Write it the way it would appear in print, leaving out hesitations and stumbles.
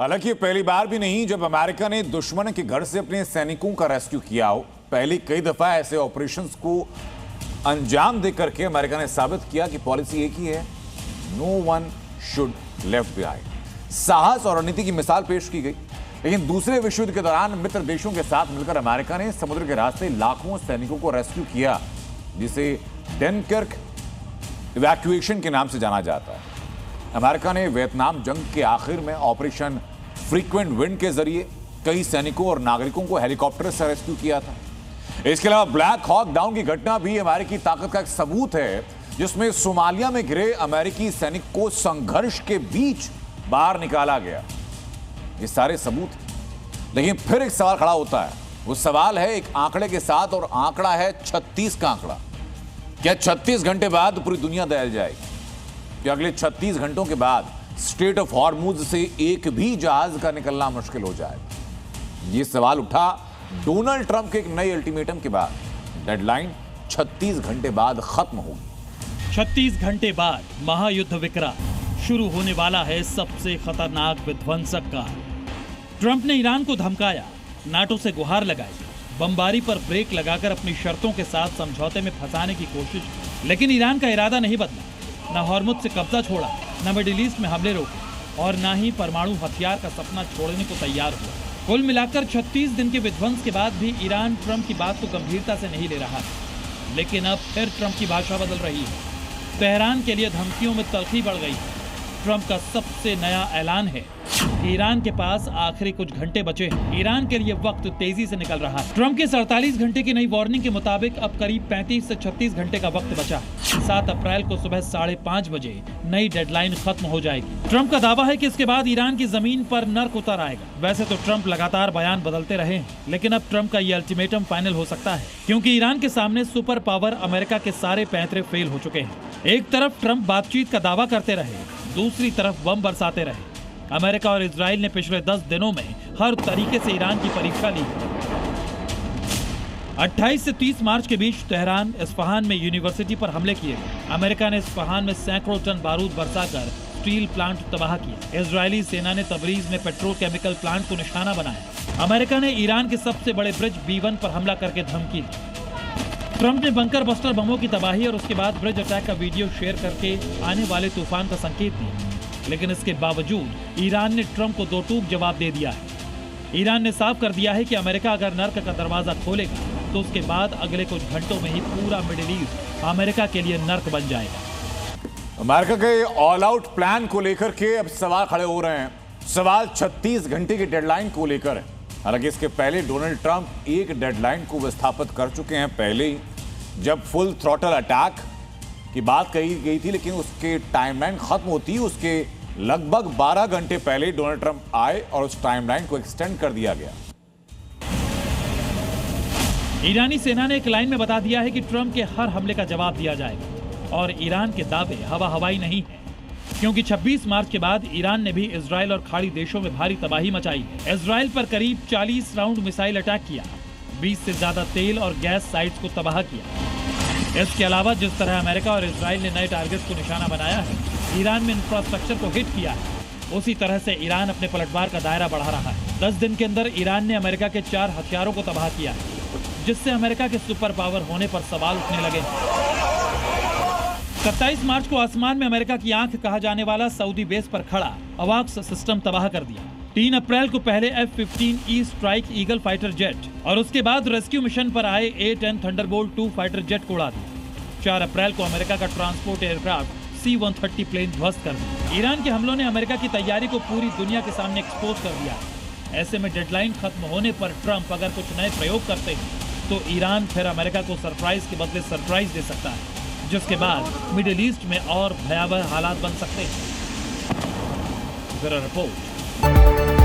हालांकि पहली बार भी नहीं जब अमेरिका ने दुश्मन के घर से अपने सैनिकों का रेस्क्यू किया हो। पहले कई दफा ऐसे ऑपरेशंस को अंजाम दे करके अमेरिका ने साबित किया कि पॉलिसी एक ही है, no one should left behind. साहस और रणनीति की मिसाल पेश की गई। लेकिन दूसरे विश्व युद्ध के दौरान मित्र देशों के साथ मिलकर अमेरिका ने समुद्र के रास्ते लाखों सैनिकों को रेस्क्यू किया, जिसे डनकर्क इवैक्यूएशन के नाम से जाना जाता है। अमेरिका ने वियतनाम जंग के आखिर में ऑपरेशन फ्रीक्वेंट विंड के जरिए कई सैनिकों और नागरिकों को हेलीकॉप्टर से रेस्क्यू किया था। इसके अलावा ब्लैक हॉक डाउन की घटना भी अमेरिकी ताकत का एक सबूत है, जिसमें सोमालिया में घिरे अमेरिकी सैनिक को संघर्ष के बीच बाहर निकाला गया। ये सारे सबूत, लेकिन फिर एक सवाल खड़ा होता है। वो सवाल है एक आंकड़े के साथ, और आंकड़ा है 36 का आंकड़ा। क्या 36 घंटे बाद पूरी दुनिया दहल जाएगी? क्या अगले 36 घंटों के बाद स्ट्रेट ऑफ हॉर्मुज से एक भी जहाज का निकलना मुश्किल हो जाएगा? ये सवाल उठा डोनाल्ड ट्रंप के एक नए अल्टीमेटम के बाद। डेडलाइन 36 घंटे बाद खत्म होगी। 36 घंटे बाद महायुद्ध विकराल शुरू होने वाला है, सबसे खतरनाक विध्वंसक का। ट्रंप ने ईरान को धमकाया, नाटो से गुहार लगाई, बमबारी पर ब्रेक लगाकर अपनी शर्तों के साथ समझौते में फंसाने की कोशिश, लेकिन ईरान का इरादा नहीं बदला। न हॉर्मुज से कब्जा छोड़ा, न मिडिल ईस्ट में हमले रोके, और न ही परमाणु हथियार का सपना छोड़ने को तैयार हुआ। कुल मिलाकर 36 दिन के विध्वंस के बाद भी ईरान ट्रंप की बात को गंभीरता से नहीं ले रहा है। लेकिन अब फिर ट्रंप की भाषा बदल रही है। तेहरान के लिए धमकियों में तल्खी बढ़ गई है। ट्रंप का सबसे नया ऐलान है कि ईरान के पास आखिरी कुछ घंटे बचे हैं। ईरान के लिए वक्त तेजी से निकल रहा है। ट्रंप के 48 घंटे की नई वार्निंग के मुताबिक अब करीब 35 से 36 घंटे का वक्त बचा है। 7 अप्रैल को सुबह 5:30 बजे नई डेडलाइन खत्म हो जाएगी। ट्रंप का दावा है कि इसके बाद ईरान की जमीन पर नर्क उतर आएगा। वैसे तो ट्रंप लगातार बयान बदलते रहे हैं, लेकिन अब ट्रंप का ये अल्टीमेटम फाइनल हो सकता है, क्योंकि ईरान के सामने सुपर पावर अमेरिका के सारे पैंतरे फेल हो चुके हैं। एक तरफ ट्रंप बातचीत का दावा करते रहे, दूसरी तरफ बम बरसाते रहे। अमेरिका और इजराइल ने पिछले 10 दिनों में हर तरीके से ईरान की परीक्षा ली। 28 से 30 मार्च के बीच तेहरान, इस्फहान में यूनिवर्सिटी पर हमले किए गए। अमेरिका ने इस्फहान में सैकड़ों टन बारूद बरसाकर स्टील प्लांट तबाह किया। इजरायली सेना ने तबरीज में पेट्रोकेमिकल प्लांट को निशाना बनाया। अमेरिका ने ईरान के सबसे बड़े ब्रिज B1 पर हमला करके धमकी दी। ट्रंप ने बंकर बस्टर बमों की तबाही और उसके बाद ब्रिज अटैक का वीडियो शेयर करके आने वाले तूफान का संकेत दिया। लेकिन इसके बावजूद ईरान ने ट्रंप को दो टूक जवाब दे दिया है। ईरान ने साफ कर दिया है कि अमेरिका अगर नर्क का दरवाजा खोलेगा तो उसके बाद अगले कुछ घंटों में ही पूरा मिडिल ईस्ट अमेरिका के लिए नर्क बन जाएगा। अमेरिका के ऑल आउट प्लान को लेकर के अब सवाल खड़े हो रहे हैं। सवाल 36 घंटे की डेडलाइन को लेकर है। हालांकि इसके पहले डोनाल्ड ट्रंप एक डेडलाइन को विस्थापित कर चुके हैं पहले ही, जब फुल थ्रॉटल अटैक की बात कही गई थी, लेकिन उसके टाइमलाइन खत्म होती उसके लगभग 12 घंटे पहले डोनाल्ड ट्रंप आए और उस टाइमलाइन को एक्सटेंड कर दिया गया। ईरानी सेना ने एक लाइन में बता दिया है कि ट्रंप के हर हमले का जवाब दिया जाएगा, और ईरान के दावे हवा हवाई नहीं है, क्योंकि 26 मार्च के बाद ईरान ने भी इजराइल और खाड़ी देशों में भारी तबाही मचाई। इजराइल पर करीब 40 राउंड मिसाइल अटैक किया, 20 से ज्यादा तेल और गैस साइट्स को तबाह किया। इसके अलावा जिस तरह अमेरिका और इजराइल ने नए टारगेट्स को निशाना बनाया है, ईरान में इंफ्रास्ट्रक्चर को हिट किया है, उसी तरह से ईरान अपने पलटवार का दायरा बढ़ा रहा है। 10 दिन के अंदर ईरान ने अमेरिका के 4 हथियारों को तबाह किया है, जिससे अमेरिका के सुपर पावर होने पर सवाल उठने लगे। 27 मार्च को आसमान में अमेरिका की आंख कहा जाने वाला सऊदी बेस पर खड़ा अवाक्स सिस्टम तबाह कर दिया। 3 अप्रैल को पहले F-15E strike eagle fighter jet और उसके बाद रेस्क्यू मिशन पर आए A-10 थंडरबोल्ट 2 फाइटर जेट को उड़ा दिया। 4 अप्रैल को अमेरिका का ट्रांसपोर्ट एयरक्राफ्ट C-130 प्लेन ध्वस्त कर दिया। ईरान के हमलों ने अमेरिका की तैयारी को पूरी दुनिया के सामने एक्सपोज कर दिया। ऐसे में डेडलाइन खत्म होने पर ट्रंप अगर कुछ नए प्रयोग करते हैं तो ईरान फिर अमेरिका को सरप्राइज के बदले सरप्राइज दे सकता है, जिसके बाद मिडिल ईस्ट में और भयावह हालात बन सकते हैं। Bureau report.